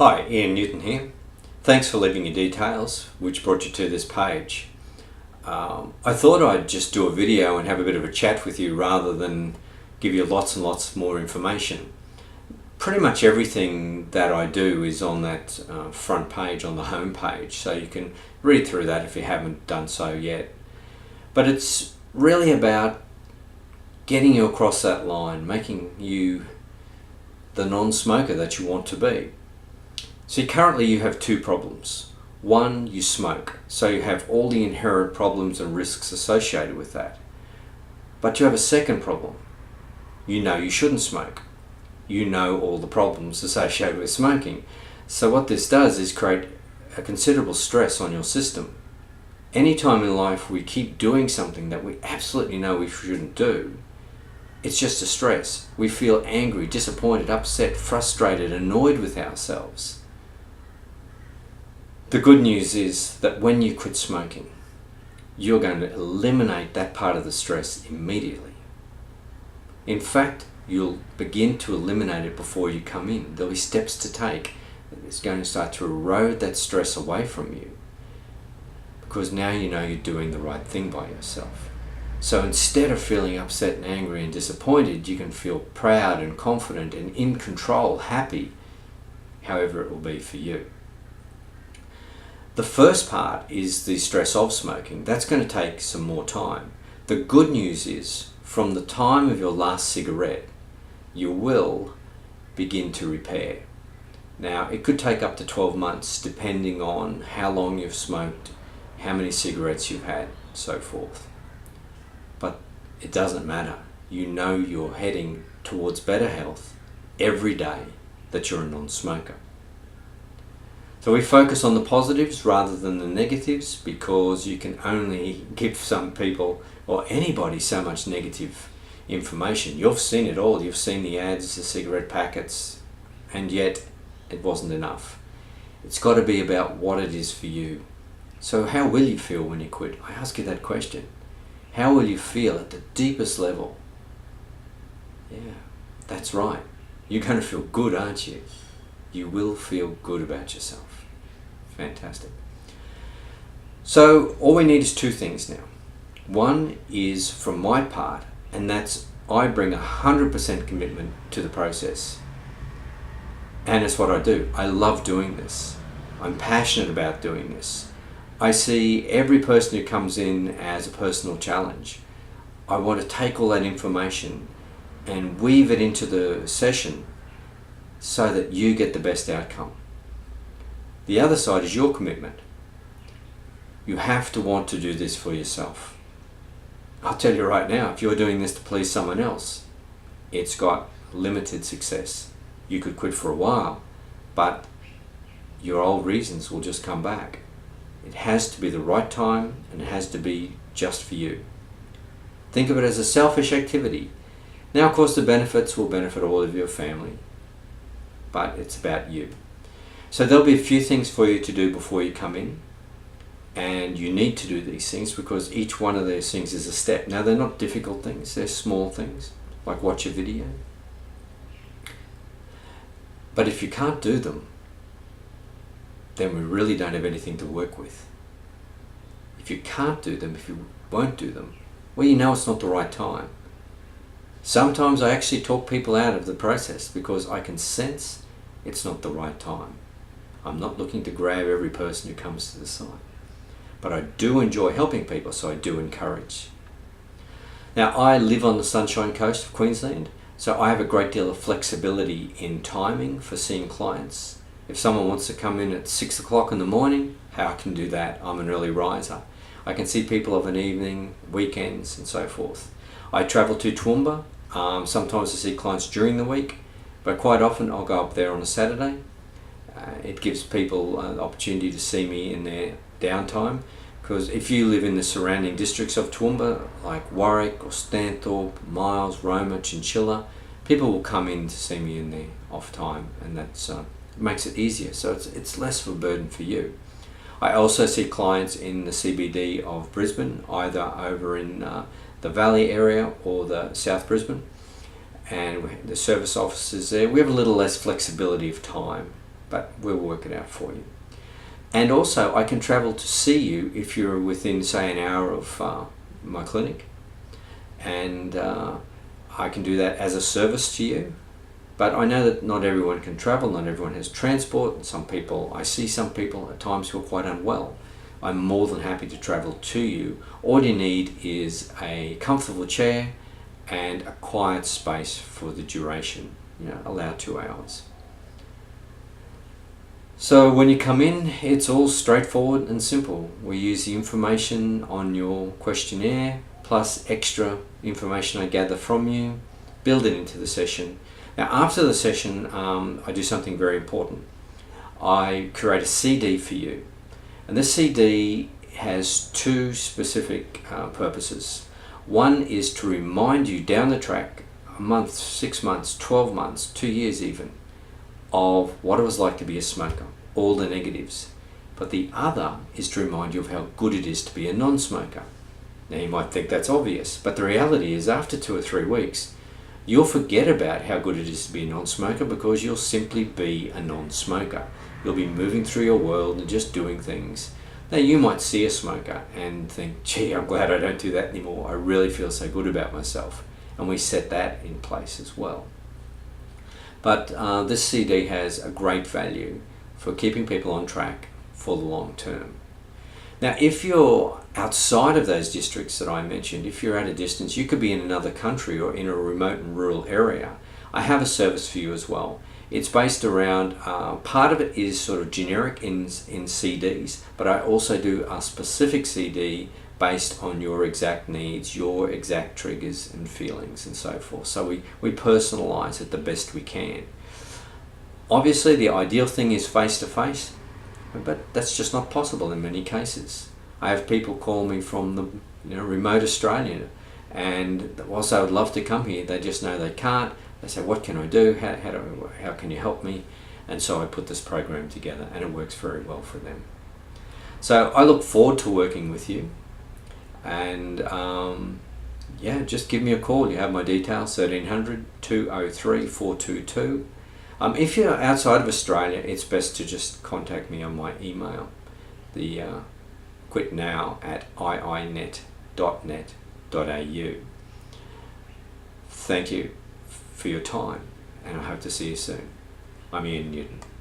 Hi, Ian Newton here. Thanks for leaving your details, which brought you to this page. I thought I'd just do a video and have a bit of a chat with you rather than give you lots and lots more information. Pretty much everything that I do is on that front page, on the home page, so you can read through that if you haven't done so yet. But it's really about getting you across that line, making you the non-smoker that you want to be. See, currently you have two problems. One, you smoke, so you have all the inherent problems and risks associated with that. But you have a second problem. You know you shouldn't smoke. You know all the problems associated with smoking. So what this does is create a considerable stress on your system. Anytime in life we keep doing something that we absolutely know we shouldn't do, it's just a stress. We feel angry, disappointed, upset, frustrated, annoyed with ourselves. The good news is that when you quit smoking, you're going to eliminate that part of the stress immediately. In fact, you'll begin to eliminate it before you come in. There'll be steps to take. It's going to start to erode that stress away from you, because now you know you're doing the right thing by yourself. So instead of feeling upset and angry and disappointed, you can feel proud and confident and in control, happy, however it will be for you. The first part is the stress of smoking. That's going to take some more time. The good news is, from the time of your last cigarette, you will begin to repair. Now, it could take up to 12 months depending on how long you've smoked, how many cigarettes you've had, so forth. But it doesn't matter. You know you're heading towards better health every day that you're a non-smoker. So we focus on the positives rather than the negatives, because you can only give some people or anybody so much negative information. You've seen it all. You've seen the ads, the cigarette packets, and yet it wasn't enough. It's got to be about what it is for you. So how will you feel when you quit? I ask you that question. How will you feel at the deepest level? Yeah, that's right. You're going to feel good, aren't you? You will feel good about yourself. Fantastic. So all we need is two things now. One is from my part, and that's I bring 100% commitment to the process. And it's what I do. I love doing this. I'm passionate about doing this. I see every person who comes in as a personal challenge. I want to take all that information and weave it into the session so that you get the best outcome. The other side is your commitment. You have to want to do this for yourself. I'll tell you right now, if you're doing this to please someone else, it's got limited success. You could quit for a while, but your old reasons will just come back. It has to be the right time, and it has to be just for you. Think of it as a selfish activity. Now, of course, the benefits will benefit all of your family, but it's about you. So there'll be a few things for you to do before you come in, and you need to do these things because each one of those things is a step. Now, they're not difficult things, they're small things, like watch a video. But if you can't do them, then we really don't have anything to work with. If you can't do them, if you won't do them, well, you know it's not the right time. Sometimes I actually talk people out of the process because I can sense it's not the right time. I'm not looking to grab every person who comes to the site. But I do enjoy helping people, so I do encourage. Now, I live on the Sunshine Coast of Queensland, so I have a great deal of flexibility in timing for seeing clients. If someone wants to come in at 6 o'clock in the morning, I can do that. I'm an early riser. I can see people of an evening, weekends, and so forth. I travel to Toowoomba. Sometimes I see clients during the week, but quite often I'll go up there on a Saturday. It gives people an opportunity to see me in their downtime, because if you live in the surrounding districts of Toowoomba, like Warwick or Stanthorpe, Miles, Roma, Chinchilla, people will come in to see me in their off time, and that makes it easier. So it's less of a burden for you. I also see clients in the CBD of Brisbane, either over in the Valley area or the South Brisbane, and the service offices there. We have a little less flexibility of time, but we'll work it out for you. And also, I can travel to see you if you're within, say, an hour of my clinic, and I can do that as a service to you. But I know that not everyone can travel, not everyone has transport, and I see some people at times who are quite unwell. I'm more than happy to travel to you. All you need is a comfortable chair and a quiet space for the duration, allow 2 hours. So when you come in, it's all straightforward and simple. We use the information on your questionnaire plus extra information I gather from you, build it into the session. Now after the session, I do something very important. I create a CD for you, and this CD has two specific purposes. One is to remind you down the track, a month, 6 months, 12 months, 2 years even, of what it was like to be a smoker, all the negatives. But the other is to remind you of how good it is to be a non-smoker. Now you might think that's obvious, but the reality is after 2 or 3 weeks, you'll forget about how good it is to be a non-smoker because you'll simply be a non-smoker. You'll be moving through your world and just doing things. Now you might see a smoker and think, gee, I'm glad I don't do that anymore. I really feel so good about myself. And we set that in place as well. But this CD has a great value for keeping people on track for the long term. Now, if you're outside of those districts that I mentioned, if you're at a distance, you could be in another country or in a remote and rural area, I have a service for you as well. It's based around, part of it is sort of generic in CDs, but I also do a specific CD based on your exact needs, your exact triggers and feelings and so forth. So we personalize it the best we can. Obviously, the ideal thing is face-to-face, but that's just not possible in many cases. I have people call me from the remote Australia, and whilst they would love to come here, they just know they can't. They say, what can I do? How can you help me? And so I put this program together, and it works very well for them. So I look forward to working with you, and just give me a call. You have my details, 1300 203 422. If you're outside of Australia, it's best to just contact me on my email, the quitnow@iinet.net.au. Thank you for your time, and I hope to see you soon. I'm Ian Newton.